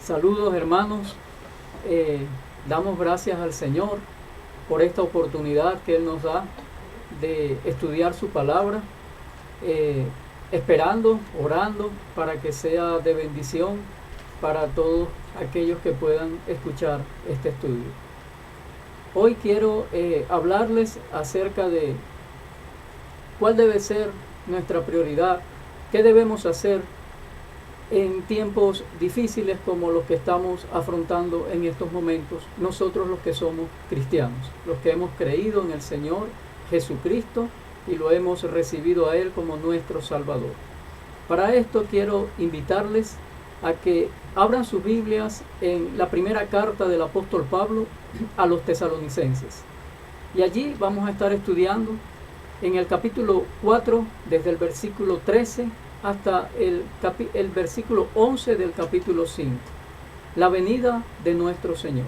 Saludos hermanos, damos gracias al Señor por esta oportunidad que Él nos da de estudiar su palabra, esperando, orando para que sea de bendición para todos aquellos que puedan escuchar este estudio. Hoy quiero hablarles acerca de cuál debe ser nuestra prioridad, qué debemos hacer en tiempos difíciles como los que estamos afrontando en estos momentos, nosotros los que somos cristianos, los que hemos creído en el Señor Jesucristo y lo hemos recibido a Él como nuestro Salvador. Para esto quiero invitarles a que abran sus Biblias en la primera carta del apóstol Pablo a los tesalonicenses. Y allí vamos a estar estudiando en el capítulo 4, desde el versículo 13 hasta el versículo 11 del capítulo 5, la venida de nuestro Señor.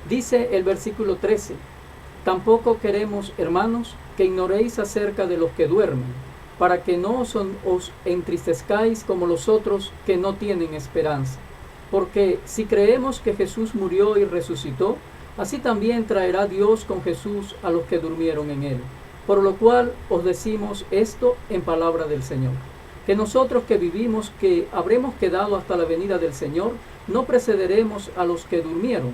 Dice el versículo 13: tampoco queremos, hermanos, que ignoréis acerca de los que duermen, para que no os entristezcáis como los otros que no tienen esperanza. Porque si creemos que Jesús murió y resucitó, así también traerá Dios con Jesús a los que durmieron en Él. Por lo cual os decimos esto en palabra del Señor, que nosotros que vivimos, que habremos quedado hasta la venida del Señor, no precederemos a los que durmieron,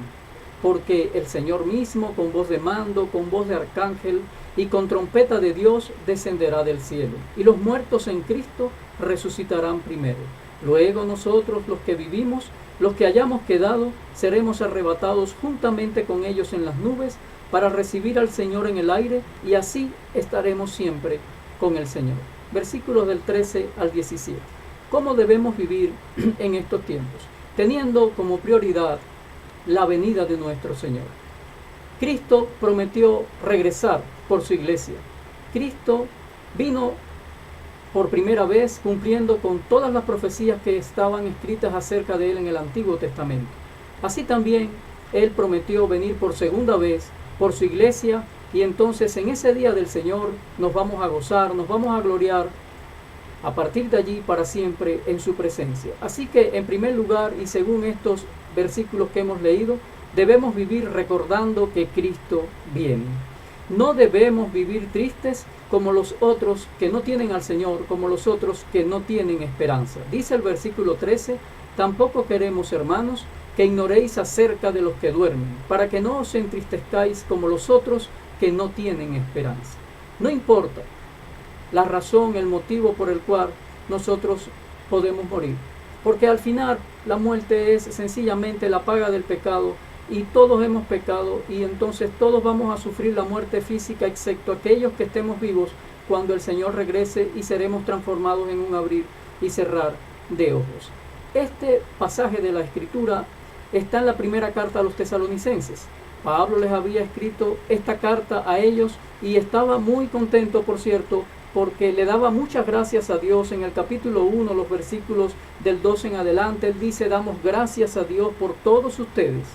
porque el Señor mismo, con voz de mando, con voz de arcángel y con trompeta de Dios, descenderá del cielo, y los muertos en Cristo resucitarán primero. Luego nosotros, los que vivimos, los que hayamos quedado, seremos arrebatados juntamente con ellos en las nubes, para recibir al Señor en el aire, y así estaremos siempre con el Señor. Versículos del 13 al 17. ¿Cómo debemos vivir en estos tiempos? Teniendo como prioridad la venida de nuestro Señor. Cristo prometió regresar por su iglesia. Cristo vino por primera vez cumpliendo con todas las profecías que estaban escritas acerca de Él en el Antiguo Testamento. Así también Él prometió venir por segunda vez por su iglesia, y entonces en ese día del Señor nos vamos a gozar, nos vamos a gloriar a partir de allí para siempre en su presencia. Así que en primer lugar, y según estos versículos que hemos leído, debemos vivir recordando que Cristo viene. No debemos vivir tristes como los otros que no tienen al Señor, como los otros que no tienen esperanza. Dice el versículo 13: tampoco queremos, hermanos, que ignoréis acerca de los que duermen, para que no os entristezcáis como los otros que no tienen esperanza. No importa la razón, el motivo por el cual nosotros podemos morir, porque al final la muerte es sencillamente la paga del pecado, y todos hemos pecado, y entonces todos vamos a sufrir la muerte física, excepto aquellos que estemos vivos cuando el Señor regrese, y seremos transformados en un abrir y cerrar de ojos. Este pasaje de la Escritura está en la primera carta a los tesalonicenses. Pablo les había escrito esta carta a ellos y estaba muy contento, por cierto, porque le daba muchas gracias a Dios. En el capítulo 1, los versículos del 12 en adelante, él dice: damos gracias a Dios por todos ustedes,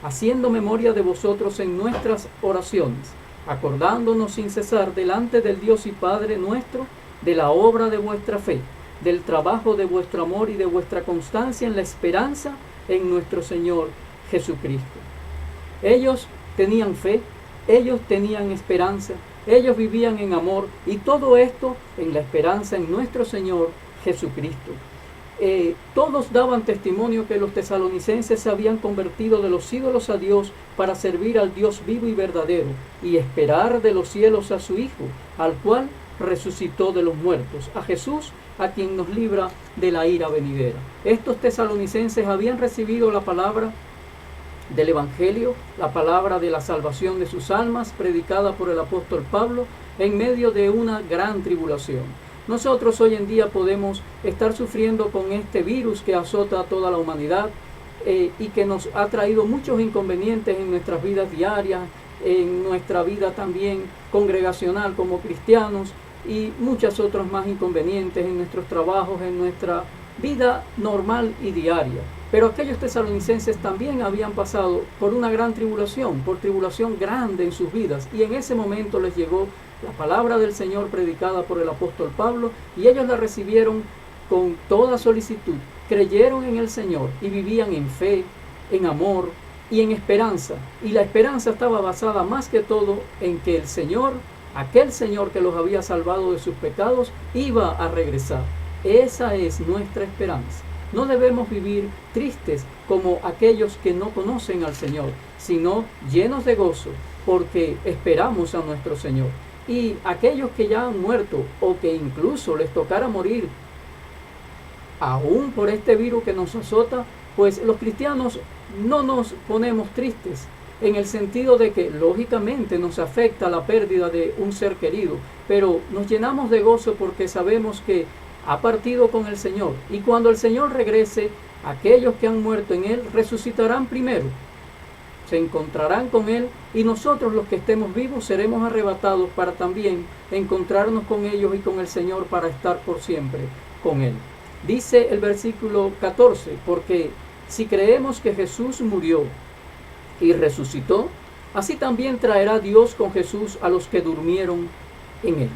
haciendo memoria de vosotros en nuestras oraciones, acordándonos sin cesar delante del Dios y Padre nuestro de la obra de vuestra fe, del trabajo de vuestro amor y de vuestra constancia en la esperanza en nuestro Señor Jesucristo. Ellos tenían fe, ellos tenían esperanza, ellos vivían en amor, y todo esto en la esperanza en nuestro Señor Jesucristo. Todos daban testimonio que los tesalonicenses se habían convertido de los ídolos a Dios para servir al Dios vivo y verdadero, y esperar de los cielos a su Hijo, al cual resucitó de los muertos, a Jesús, a quien nos libra de la ira venidera. Estos tesalonicenses habían recibido la palabra del Evangelio, la palabra de la salvación de sus almas, predicada por el apóstol Pablo en medio de una gran tribulación. Nosotros hoy en día podemos estar sufriendo con este virus que azota a toda la humanidad y que nos ha traído muchos inconvenientes en nuestras vidas diarias, en nuestra vida también congregacional como cristianos, y muchos otros más inconvenientes en nuestros trabajos, en nuestra vida normal y diaria. Pero aquellos tesalonicenses también habían pasado por una gran tribulación, por tribulación grande en sus vidas, y en ese momento les llegó la palabra del Señor predicada por el apóstol Pablo, y ellos la recibieron con toda solicitud, creyeron en el Señor y vivían en fe, en amor y en esperanza. Y la esperanza estaba basada más que todo en que el Señor, aquel Señor que los había salvado de sus pecados, iba a regresar. Esa es nuestra esperanza. No debemos vivir tristes como aquellos que no conocen al Señor, sino llenos de gozo porque esperamos a nuestro Señor. Y aquellos que ya han muerto o que incluso les tocara morir aún por este virus que nos azota, pues los cristianos no nos ponemos tristes en el sentido de que lógicamente nos afecta la pérdida de un ser querido, pero nos llenamos de gozo porque sabemos que ha partido con el Señor, y cuando el Señor regrese, aquellos que han muerto en Él resucitarán primero, se encontrarán con Él, y nosotros los que estemos vivos seremos arrebatados para también encontrarnos con ellos y con el Señor para estar por siempre con Él. Dice el versículo 14, porque si creemos que Jesús murió y resucitó, así también traerá Dios con Jesús a los que durmieron en Él.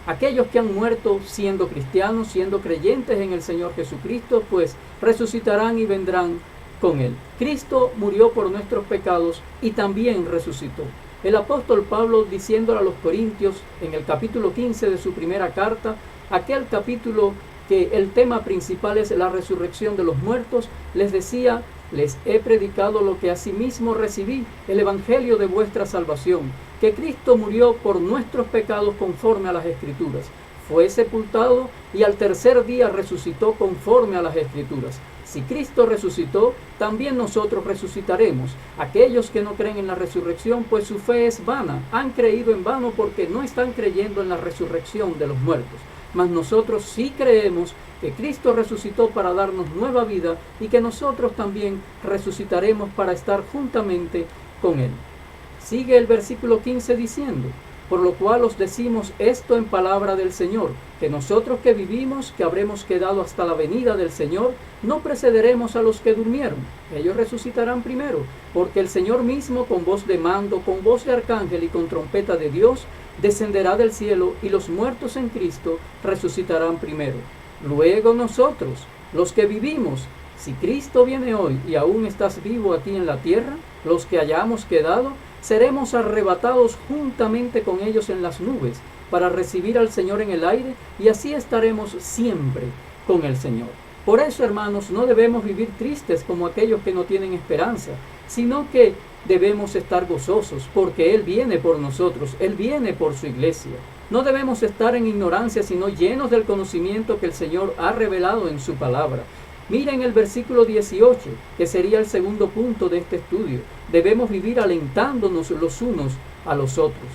Aquellos que han muerto siendo cristianos, siendo creyentes en el Señor Jesucristo, pues resucitarán y vendrán con Él. Cristo murió por nuestros pecados y también resucitó. El apóstol Pablo, diciéndole a los Corintios en el capítulo 15 de su primera carta, aquel capítulo que el tema principal es la resurrección de los muertos, les decía: les he predicado lo que asimismo recibí, el evangelio de vuestra salvación, que Cristo murió por nuestros pecados conforme a las Escrituras, fue sepultado y al tercer día resucitó conforme a las Escrituras. Si Cristo resucitó, también nosotros resucitaremos. Aquellos que no creen en la resurrección, pues su fe es vana, han creído en vano porque no están creyendo en la resurrección de los muertos. Mas nosotros sí creemos que Cristo resucitó para darnos nueva vida y que nosotros también resucitaremos para estar juntamente con Él. Sigue el versículo 15 diciendo: por lo cual os decimos esto en palabra del Señor, que nosotros que vivimos, que habremos quedado hasta la venida del Señor, no precederemos a los que durmieron. Ellos resucitarán primero, porque el Señor mismo, con voz de mando, con voz de arcángel y con trompeta de Dios, descenderá del cielo, y los muertos en Cristo resucitarán primero. Luego nosotros, los que vivimos, si Cristo viene hoy y aún estás vivo aquí en la tierra, los que hayamos quedado, seremos arrebatados juntamente con ellos en las nubes para recibir al Señor en el aire, y así estaremos siempre con el Señor. Por eso, hermanos, no debemos vivir tristes como aquellos que no tienen esperanza, sino que debemos estar gozosos porque Él viene por nosotros, Él viene por su iglesia. No debemos estar en ignorancia, sino llenos del conocimiento que el Señor ha revelado en su palabra. Miren el versículo 18, que sería el segundo punto de este estudio. Debemos vivir alentándonos los unos a los otros.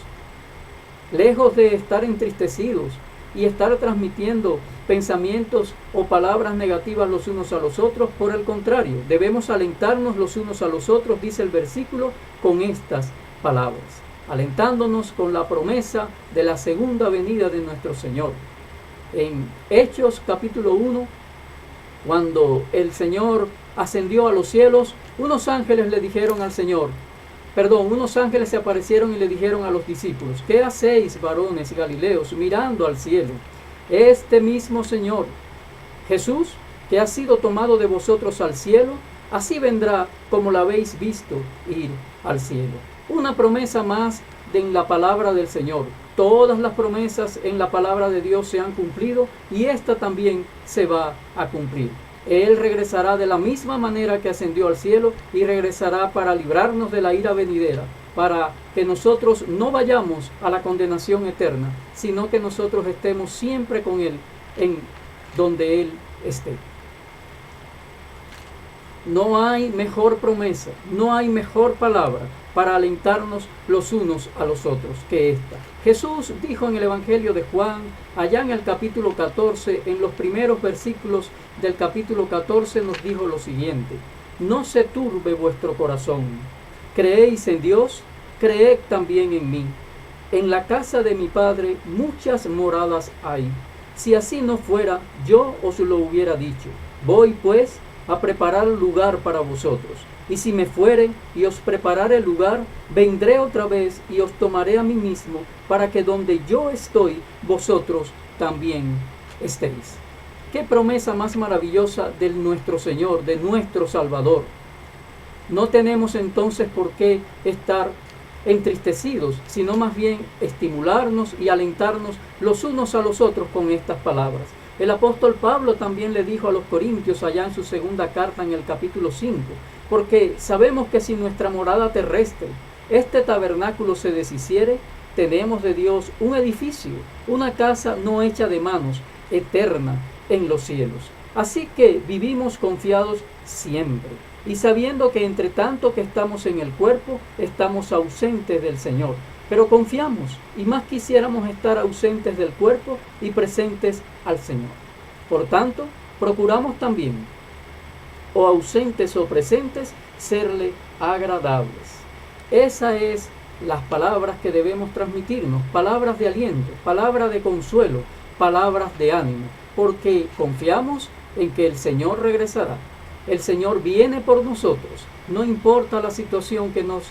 Lejos de estar entristecidos y estar transmitiendo pensamientos o palabras negativas los unos a los otros, por el contrario, debemos alentarnos los unos a los otros, dice el versículo, con estas palabras, alentándonos con la promesa de la segunda venida de nuestro Señor. En Hechos capítulo 1, cuando el Señor ascendió a los cielos, unos ángeles se aparecieron y le dijeron a los discípulos: ¿qué hacéis, varones galileos, mirando al cielo? Este mismo Señor, Jesús, que ha sido tomado de vosotros al cielo, así vendrá como lo habéis visto ir al cielo. Una promesa más en la palabra del Señor. Todas las promesas en la palabra de Dios se han cumplido y esta también se va a cumplir. Él regresará de la misma manera que ascendió al cielo y regresará para librarnos de la ira venidera, para que nosotros no vayamos a la condenación eterna, sino que nosotros estemos siempre con Él en donde Él esté. No hay mejor promesa, no hay mejor palabra para alentarnos los unos a los otros que esta. Jesús dijo en el Evangelio de Juan, allá en el capítulo 14, en los primeros versículos del capítulo 14 nos dijo lo siguiente: no se turbe vuestro corazón, creéis en Dios, creed también en mí. En la casa de mi Padre muchas moradas hay. Si así no fuera, yo os lo hubiera dicho. Voy pues a preparar lugar para vosotros. Y si me fuere y os preparare el lugar, vendré otra vez y os tomaré a mí mismo, para que donde yo estoy, vosotros también estéis. Qué promesa más maravillosa de nuestro Señor, de nuestro Salvador. No tenemos entonces por qué estar entristecidos, sino más bien estimularnos y alentarnos los unos a los otros con estas palabras. El apóstol Pablo también le dijo a los corintios allá en su segunda carta en el capítulo 5, porque sabemos que si nuestra morada terrestre, este tabernáculo se deshiciere, tenemos de Dios un edificio, una casa no hecha de manos, eterna en los cielos. Así que vivimos confiados siempre y sabiendo que entre tanto que estamos en el cuerpo, estamos ausentes del Señor. Pero confiamos y más quisiéramos estar ausentes del cuerpo y presentes al Señor. Por tanto, procuramos también, o ausentes o presentes, serle agradables. Esas es las palabras que debemos transmitirnos, palabras de aliento, palabras de consuelo, palabras de ánimo, porque confiamos en que el Señor regresará. El Señor viene por nosotros, no importa la situación que nos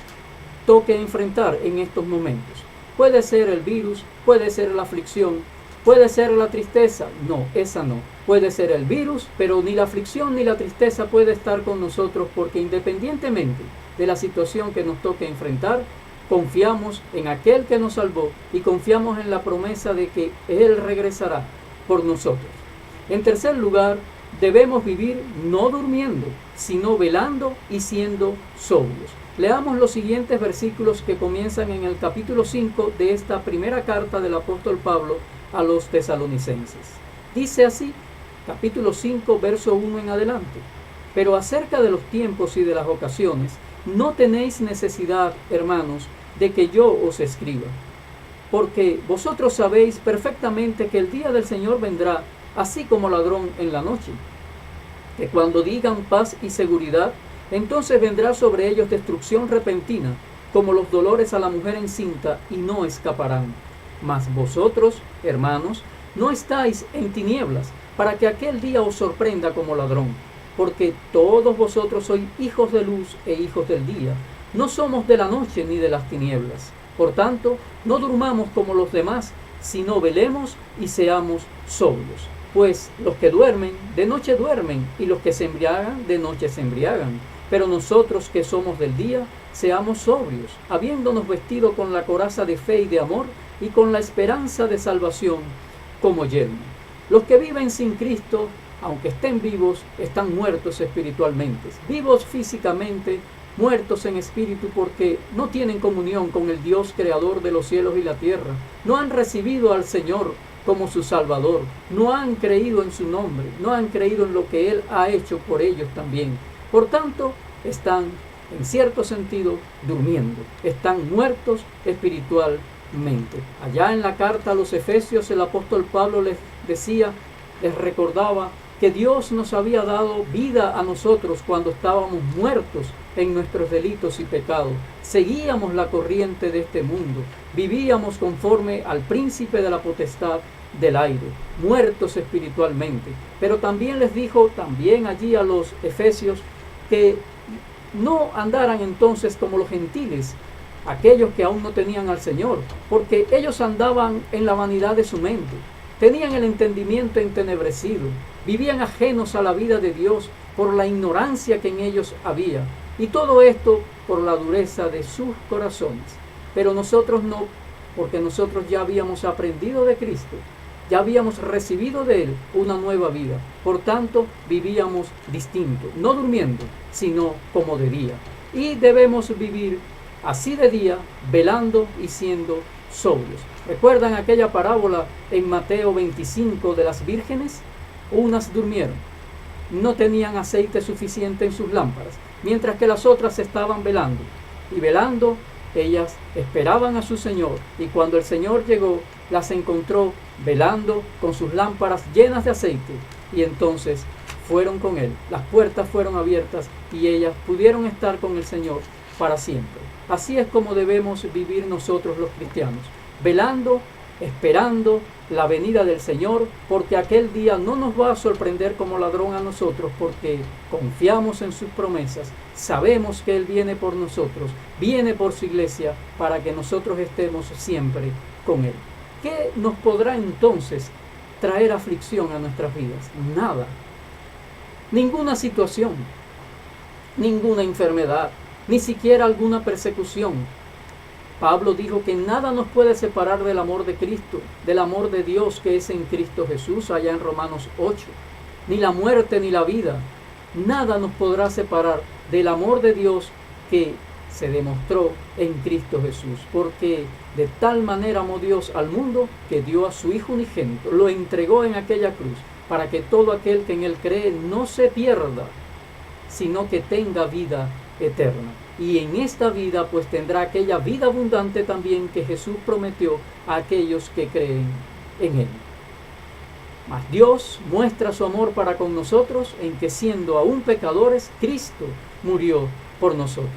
toque enfrentar en estos momentos. Puede ser el virus, puede ser la aflicción, puede ser la tristeza. No, esa no. Puede ser el virus, pero ni la aflicción ni la tristeza puede estar con nosotros, porque independientemente de la situación que nos toque enfrentar, confiamos en aquel que nos salvó y confiamos en la promesa de que Él regresará por nosotros. En tercer lugar, debemos vivir no durmiendo, sino velando y siendo sobrios. Leamos los siguientes versículos que comienzan en el capítulo 5 de esta primera carta del apóstol Pablo a los tesalonicenses. Dice así, capítulo 5, verso 1 en adelante: pero acerca de los tiempos y de las ocasiones, no tenéis necesidad, hermanos, de que yo os escriba, porque vosotros sabéis perfectamente que el día del Señor vendrá así como ladrón en la noche, que cuando digan paz y seguridad, entonces vendrá sobre ellos destrucción repentina, como los dolores a la mujer encinta, y no escaparán. Mas vosotros, hermanos, no estáis en tinieblas, para que aquel día os sorprenda como ladrón, porque todos vosotros sois hijos de luz e hijos del día. No somos de la noche ni de las tinieblas. Por tanto, no durmamos como los demás, sino velemos y seamos sobrios. Pues los que duermen, de noche duermen, y los que se embriagan, de noche se embriagan. Pero nosotros que somos del día, seamos sobrios, habiéndonos vestido con la coraza de fe y de amor, y con la esperanza de salvación como yelmo. Los que viven sin Cristo, aunque estén vivos, están muertos espiritualmente, vivos físicamente, muertos en espíritu, porque no tienen comunión con el Dios creador de los cielos y la tierra. No han recibido al Señor como su Salvador, no han creído en su nombre, no han creído en lo que Él ha hecho por ellos también. Por tanto, están, en cierto sentido, durmiendo, están muertos espiritualmente. Allá en la carta a los Efesios, el apóstol Pablo les decía, les recordaba que Dios nos había dado vida a nosotros cuando estábamos muertos en nuestros delitos y pecados. Seguíamos la corriente de este mundo, vivíamos conforme al príncipe de la potestad del aire, muertos espiritualmente. Pero también les dijo, también allí a los Efesios, que no andaran entonces como los gentiles, aquellos que aún no tenían al Señor, porque ellos andaban en la vanidad de su mente, tenían el entendimiento entenebrecido, vivían ajenos a la vida de Dios por la ignorancia que en ellos había, y todo esto por la dureza de sus corazones. Pero nosotros no, porque nosotros ya habíamos aprendido de Cristo, ya habíamos recibido de Él una nueva vida. Por tanto, vivíamos distinto, no durmiendo, sino como de día. Y debemos vivir así de día, velando y siendo sobrios. ¿Recuerdan aquella parábola en Mateo 25 de las vírgenes? Unas durmieron, no tenían aceite suficiente en sus lámparas, mientras que las otras estaban velando. Y velando, ellas esperaban a su Señor, y cuando el Señor llegó, las encontró velando con sus lámparas llenas de aceite, y entonces fueron con Él. Las puertas fueron abiertas y ellas pudieron estar con el Señor para siempre. Así es como debemos vivir nosotros los cristianos, velando, esperando la venida del Señor, porque aquel día no nos va a sorprender como ladrón a nosotros, porque confiamos en sus promesas, sabemos que Él viene por nosotros, viene por su iglesia, para que nosotros estemos siempre con Él. ¿Qué nos podrá entonces traer aflicción a nuestras vidas? Nada. Ninguna situación, ninguna enfermedad, ni siquiera alguna persecución. Pablo dijo que nada nos puede separar del amor de Cristo, del amor de Dios que es en Cristo Jesús, allá en Romanos 8. Ni la muerte ni la vida, nada nos podrá separar del amor de Dios que se demostró en Cristo Jesús, porque de tal manera amó Dios al mundo que dio a su Hijo unigénito, lo entregó en aquella cruz, para que todo aquel que en Él cree no se pierda, sino que tenga vida eterna. Y en esta vida pues tendrá aquella vida abundante también que Jesús prometió a aquellos que creen en Él. Mas Dios muestra su amor para con nosotros en que siendo aún pecadores, Cristo murió por nosotros.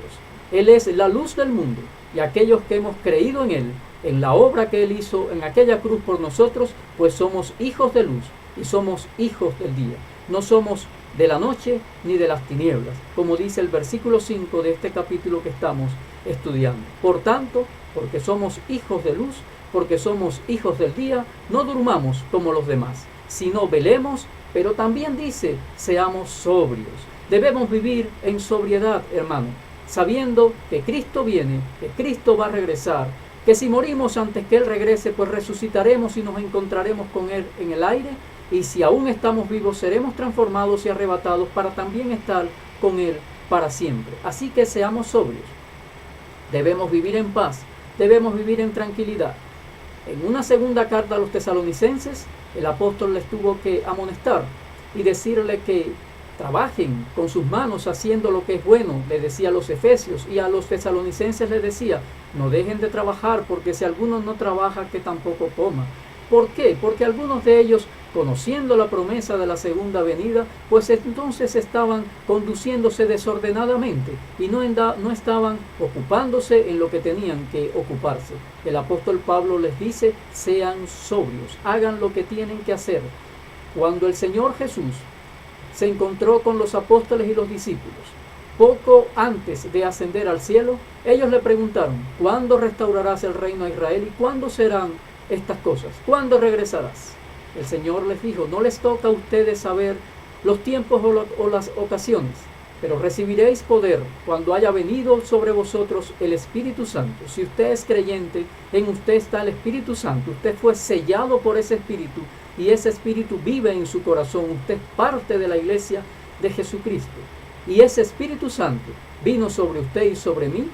Él es la luz del mundo, y aquellos que hemos creído en Él, en la obra que Él hizo en aquella cruz por nosotros, pues somos hijos de luz y somos hijos del día. No somos de la noche ni de las tinieblas, como dice el versículo 5 de este capítulo que estamos estudiando. Por tanto, porque somos hijos de luz, porque somos hijos del día, no durmamos como los demás, sino velemos, pero también dice, seamos sobrios. Debemos vivir en sobriedad, hermano, sabiendo que Cristo viene, que Cristo va a regresar, que si morimos antes que Él regrese, pues resucitaremos y nos encontraremos con Él en el aire, y si aún estamos vivos, seremos transformados y arrebatados para también estar con Él para siempre. Así que seamos sobrios. Debemos vivir en paz, debemos vivir en tranquilidad. En una segunda carta a los tesalonicenses, el apóstol les tuvo que amonestar y decirle que trabajen con sus manos haciendo lo que es bueno, le decía a los efesios, y a los tesalonicenses les decía, no dejen de trabajar, porque si alguno no trabaja, que tampoco coma. ¿Por qué? Porque algunos de ellos, conociendo la promesa de la segunda venida, pues entonces estaban conduciéndose desordenadamente y no estaban ocupándose en lo que tenían que ocuparse. El apóstol Pablo les dice, sean sobrios, hagan lo que tienen que hacer. Cuando el Señor Jesús se encontró con los apóstoles y los discípulos, poco antes de ascender al cielo, ellos le preguntaron, ¿cuándo restaurarás el reino a Israel y cuándo serán estas cosas? ¿Cuándo regresarás? El Señor les dijo, no les toca a ustedes saber los tiempos o las ocasiones, pero recibiréis poder cuando haya venido sobre vosotros el Espíritu Santo. Si usted es creyente, en usted está el Espíritu Santo. Usted fue sellado por ese Espíritu y ese Espíritu vive en su corazón. Usted es parte de la iglesia de Jesucristo. Y ese Espíritu Santo vino sobre usted y sobre mí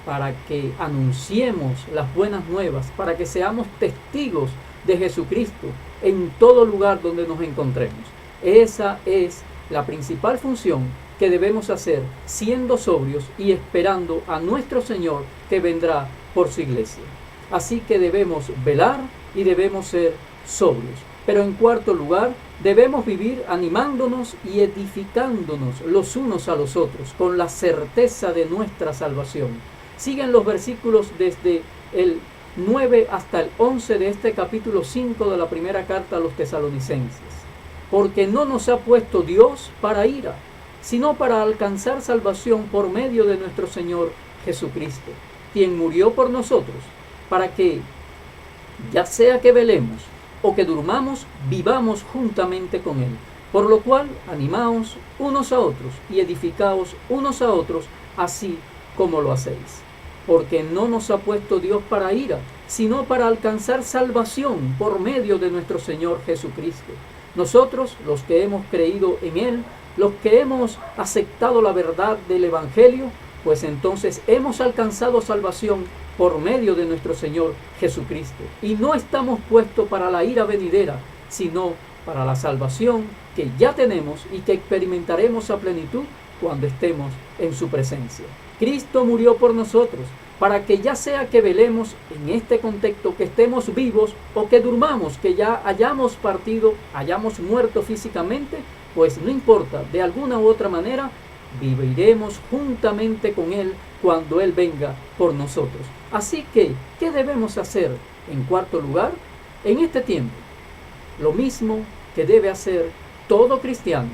para que anunciemos las buenas nuevas, para que seamos testigos de Jesucristo en todo lugar donde nos encontremos. Esa es la principal función que debemos hacer, siendo sobrios y esperando a nuestro Señor que vendrá por su iglesia. Así que debemos velar y debemos ser sobrios. Pero en cuarto lugar, debemos vivir animándonos y edificándonos los unos a los otros con la certeza de nuestra salvación. Siguen los versículos desde el 9 hasta el 11 de este capítulo 5 de la primera carta a los tesalonicenses. Porque no nos ha puesto Dios para ira, sino para alcanzar salvación por medio de nuestro Señor Jesucristo, quien murió por nosotros, para que, ya sea que velemos o que durmamos, vivamos juntamente con Él. Por lo cual, animaos unos a otros y edificaos unos a otros, así como lo hacéis. Porque no nos ha puesto Dios para ira, sino para alcanzar salvación por medio de nuestro Señor Jesucristo. Nosotros, los que hemos creído en Él, los que hemos aceptado la verdad del Evangelio, pues entonces hemos alcanzado salvación por medio de nuestro Señor Jesucristo. Y no estamos puestos para la ira venidera, sino para la salvación que ya tenemos y que experimentaremos a plenitud cuando estemos en su presencia. Cristo murió por nosotros, para que ya sea que velemos en este contexto, que estemos vivos o que durmamos, que ya hayamos partido, hayamos muerto físicamente, pues no importa, de alguna u otra manera, viviremos juntamente con Él cuando Él venga por nosotros. Así que, ¿qué debemos hacer? En cuarto lugar, en este tiempo, lo mismo que debe hacer todo cristiano,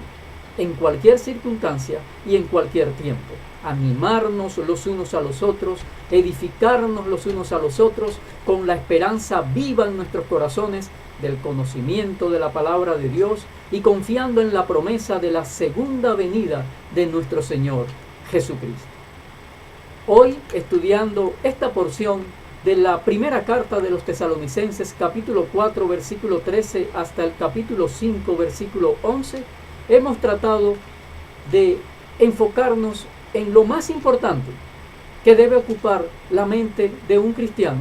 en cualquier circunstancia y en cualquier tiempo. Animarnos los unos a los otros, edificarnos los unos a los otros, con la esperanza viva en nuestros corazones del conocimiento de la palabra de Dios y confiando en la promesa de la segunda venida de nuestro Señor Jesucristo. Hoy, estudiando esta porción de la primera carta de los Tesalonicenses, capítulo 4, versículo 13 hasta el capítulo 5, versículo 11, hemos tratado de enfocarnos en lo más importante que debe ocupar la mente de un cristiano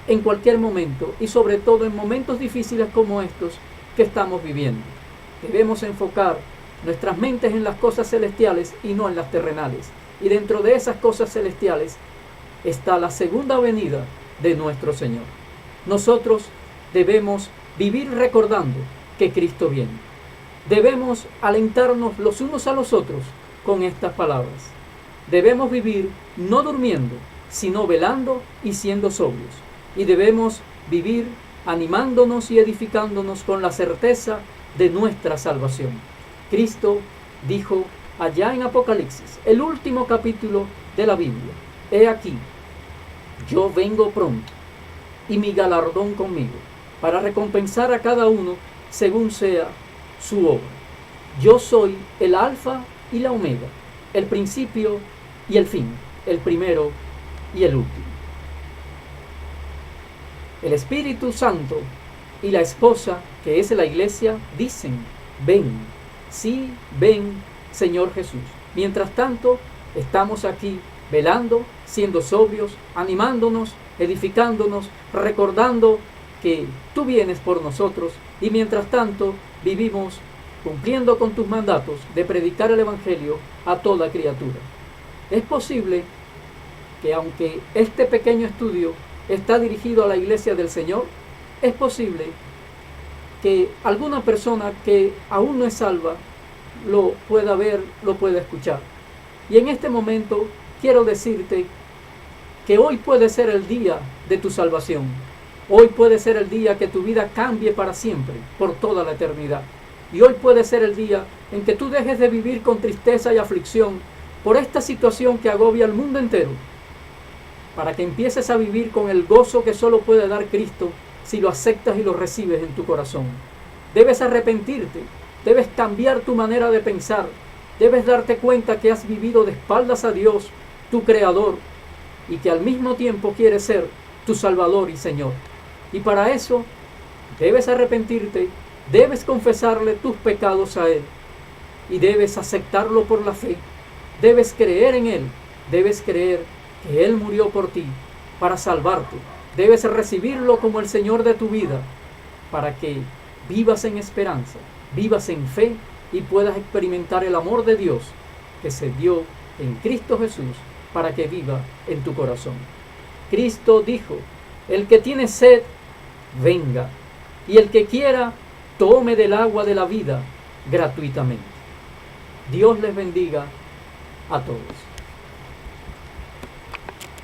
en cualquier momento y sobre todo en momentos difíciles como estos que estamos viviendo. Debemos enfocar nuestras mentes en las cosas celestiales y no en las terrenales. Y dentro de esas cosas celestiales está la segunda venida de nuestro Señor. Nosotros debemos vivir recordando que Cristo viene. Debemos alentarnos los unos a los otros con estas palabras. Debemos vivir no durmiendo, sino velando y siendo sobrios. Y debemos vivir animándonos y edificándonos con la certeza de nuestra salvación. Cristo dijo allá en Apocalipsis, el último capítulo de la Biblia: he aquí, yo vengo pronto, y mi galardón conmigo, para recompensar a cada uno según sea su obra. Yo soy el Alfa y la Omega, el principio y el fin, el primero y el último. El Espíritu Santo y la esposa, que es la iglesia, dicen: ven, sí, ven, Señor Jesús. Mientras tanto, estamos aquí velando, siendo sobrios, animándonos, edificándonos, recordando que tú vienes por nosotros, y mientras tanto vivimos cumpliendo con tus mandatos de predicar el Evangelio a toda criatura. Es posible que, aunque este pequeño estudio está dirigido a la iglesia del Señor, es posible que alguna persona que aún no es salva lo pueda ver, lo pueda escuchar. Y en este momento quiero decirte que hoy puede ser el día de tu salvación. Hoy puede ser el día que tu vida cambie para siempre, por toda la eternidad. Y hoy puede ser el día en que tú dejes de vivir con tristeza y aflicción por esta situación que agobia al mundo entero, para que empieces a vivir con el gozo que solo puede dar Cristo si lo aceptas y lo recibes en tu corazón. Debes arrepentirte, debes cambiar tu manera de pensar, debes darte cuenta que has vivido de espaldas a Dios, tu Creador, y que al mismo tiempo quiere ser tu Salvador y Señor. Y para eso debes arrepentirte, debes confesarle tus pecados a Él y debes aceptarlo por la fe. Debes creer en Él, debes creer que Él murió por ti para salvarte. Debes recibirlo como el Señor de tu vida para que vivas en esperanza, vivas en fe y puedas experimentar el amor de Dios que se dio en Cristo Jesús para que viva en tu corazón. Cristo dijo: el que tiene sed, venga, y el que quiera, tome del agua de la vida gratuitamente. Dios les bendiga a todos.